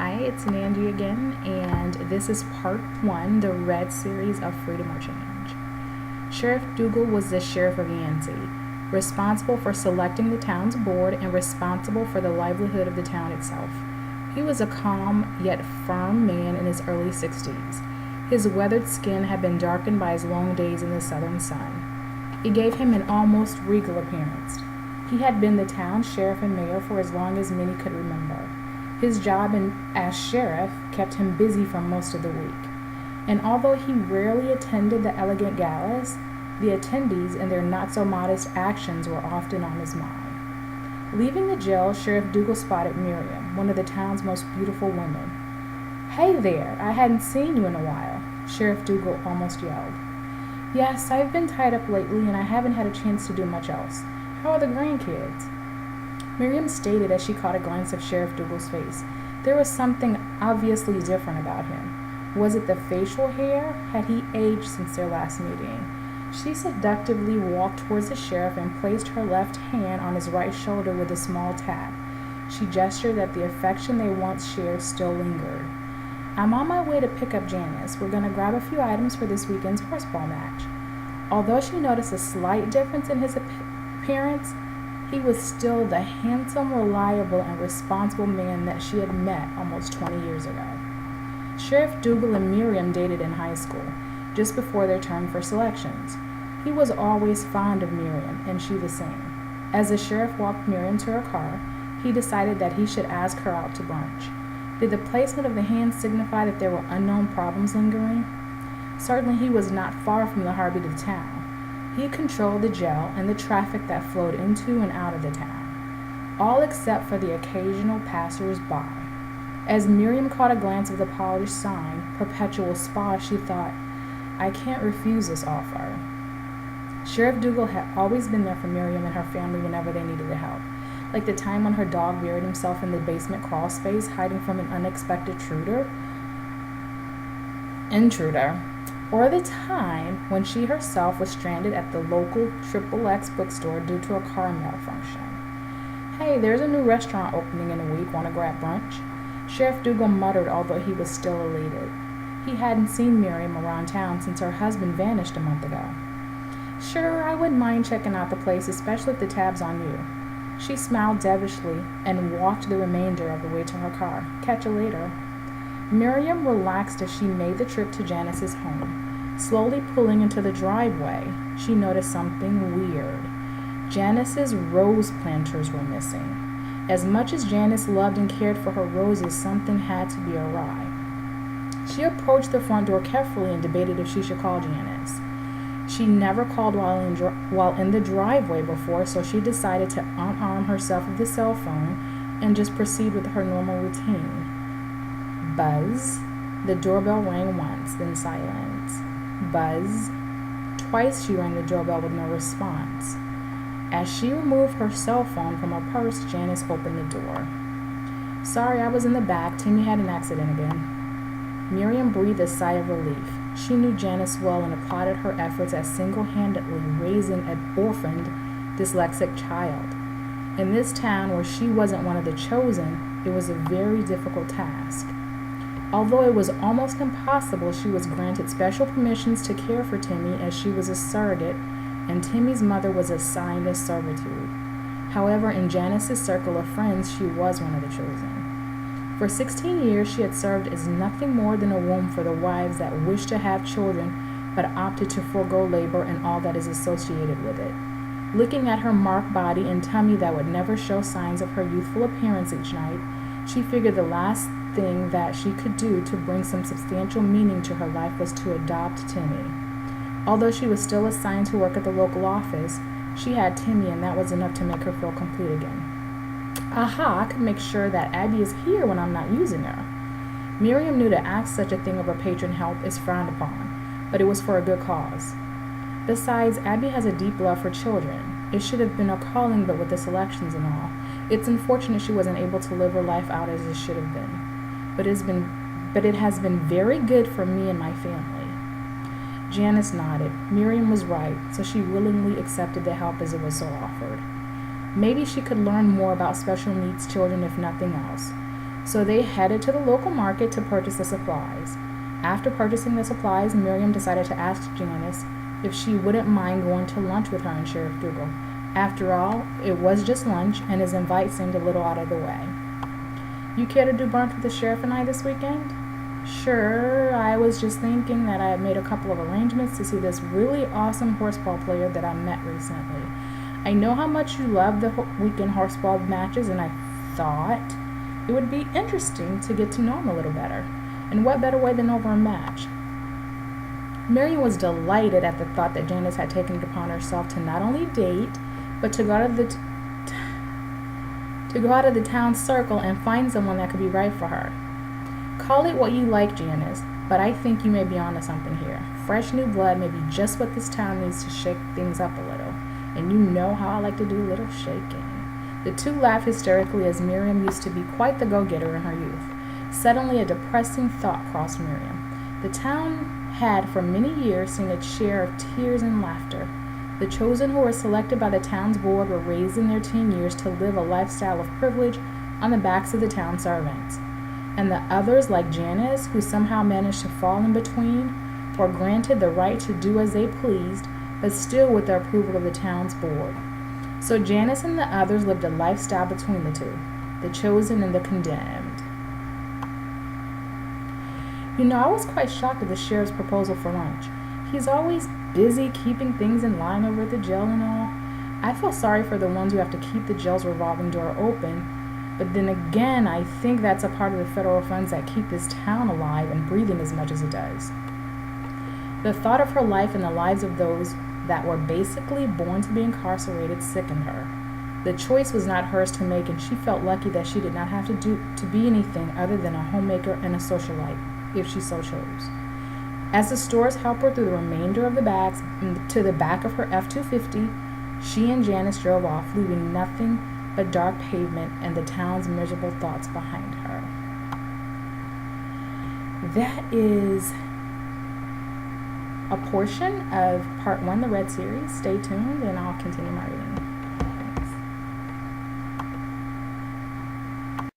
Hi, it's NiAngy again, and this is part one, the Red series of Freedom or Change. Sheriff Dougal was the sheriff of Yancey, responsible for selecting the town's board and responsible for the livelihood of the town itself. He was a calm yet firm man in his early 60s. His weathered skin had been darkened by his long days in the southern sun. It gave him an almost regal appearance. He had been the town's sheriff and mayor for as long as many could remember. His job as sheriff kept him busy for most of the week, and although he rarely attended the elegant galas, the attendees and their not-so-modest actions were often on his mind. Leaving the jail, Sheriff Dougal spotted Miriam, one of the town's most beautiful women. "Hey there, I hadn't seen you in a while," Sheriff Dougal almost yelled. "Yes, I've been tied up lately and I haven't had a chance to do much else. How are the grandkids?" Miriam stated as she caught a glance of Sheriff Dougal's face. There was something obviously different about him. Was it the facial hair? Had he aged since their last meeting? She seductively walked towards the sheriff and placed her left hand on his right shoulder with a small tap. She gestured that the affection they once shared still lingered. "I'm on my way to pick up Janice. We're going to grab a few items for this weekend's horseball match." Although she noticed a slight difference in his appearance, he was still the handsome, reliable, and responsible man that she had met almost 20 years ago. Sheriff Dougal and Miriam dated in high school, just before their turn for selections. He was always fond of Miriam, and she the same. As the sheriff walked Miriam to her car, he decided that he should ask her out to brunch. Did the placement of the hand signify that there were unknown problems lingering? Certainly he was not far from the heartbeat of the town. He controlled the jail and the traffic that flowed into and out of the town, all except for the occasional passers-by. As Miriam caught a glance of the polished sign, Perpetual Spa, she thought, "I can't refuse this offer." Sheriff Dougal had always been there for Miriam and her family whenever they needed the help, like the time when her dog buried himself in the basement crawl space, hiding from an unexpected intruder, or the time when she herself was stranded at the local XXX bookstore due to a car malfunction. "Hey, there's a new restaurant opening in a week. Want to grab brunch?" Sheriff Dougal muttered, although he was still elated. He hadn't seen Miriam around town since her husband vanished a month ago. "Sure, I wouldn't mind checking out the place, especially if the tab's on you." She smiled devilishly and walked the remainder of the way to her car. "Catch you later." Miriam relaxed as she made the trip to Janice's home. Slowly pulling into the driveway, she noticed something weird. Janice's rose planters were missing. As much as Janice loved and cared for her roses, something had to be awry. She approached the front door carefully and debated if she should call Janice. She never called while in the driveway before, so she decided to unarm herself of the cell phone and just proceed with her normal routine. Buzz. The doorbell rang once, then silence. Buzz. Twice she rang the doorbell with no response. As she removed her cell phone from her purse, Janice opened the door. "Sorry, I was in the back. Timmy had an accident again." Miriam breathed a sigh of relief. She knew Janice well and applauded her efforts at single-handedly raising an orphaned, dyslexic child. In this town where she wasn't one of the chosen, it was a very difficult task. Although it was almost impossible, she was granted special permissions to care for Timmy as she was a surrogate, and Timmy's mother was assigned a servitude. However, in Janice's circle of friends, she was one of the chosen. For 16 years, she had served as nothing more than a womb for the wives that wished to have children but opted to forego labor and all that is associated with it. Looking at her marked body and tummy that would never show signs of her youthful appearance each night, she figured the last thing that she could do to bring some substantial meaning to her life was to adopt Timmy. Although she was still assigned to work at the local office, she had Timmy, and that was enough to make her feel complete again. "Aha, I could make sure that Abby is here when I'm not using her." Miriam knew to ask such a thing of her patron help is frowned upon, but it was for a good cause. Besides, Abby has a deep love for children. It should have been her calling, but with the selections and all, it's unfortunate she wasn't able to live her life out as it should have been. But it has been very good for me and my family. Janice nodded. Miriam was right, so she willingly accepted the help as it was so offered. Maybe she could learn more about special needs children if nothing else. So they headed to the local market to purchase the supplies. After purchasing the supplies, Miriam decided to ask Janice if she wouldn't mind going to lunch with her and Sheriff Dougal. After all, it was just lunch, and his invite seemed a little out of the way. You care to do brunch with the sheriff and I this weekend? Sure, I was just thinking that I had made a couple of arrangements to see this really awesome horseball player that I met recently. I know how much you love the weekend horseball matches, and I thought it would be interesting to get to know him a little better. And what better way than over a match? Miriam was delighted at the thought that Janice had taken it upon herself to not only date, but to go out of the town circle and find someone that could be right for her. Call it what you like, Janice, but I think you may be onto something here. Fresh new blood may be just what this town needs to shake things up a little. And you know how I like to do a little shaking. The two laughed hysterically, as Miriam used to be quite the go-getter in her youth. Suddenly a depressing thought crossed Miriam. The town had for many years seen its share of tears and laughter. The chosen who were selected by the town's board were raised in their teen years to live a lifestyle of privilege on the backs of the town servants. And the others, like Janice, who somehow managed to fall in between, were granted the right to do as they pleased, but still with the approval of the town's board. So Janice and the others lived a lifestyle between the two, the chosen and the condemned. You know, I was quite shocked at the sheriff's proposal for lunch. He's always busy keeping things in line over at the jail and all. I feel sorry for the ones who have to keep the jail's revolving door open, but then again, I think that's a part of the federal funds that keep this town alive and breathing as much as it does. The thought of her life and the lives of those that were basically born to be incarcerated sickened her. The choice was not hers to make, and she felt lucky that she did not have to be anything other than a homemaker and a socialite, if she so chose. As the stores helped her through the remainder of the bags to the back of her F-250, she and Janice drove off, leaving nothing but dark pavement and the town's miserable thoughts behind her. That is a portion of Part 1, the Red Series. Stay tuned and I'll continue my reading.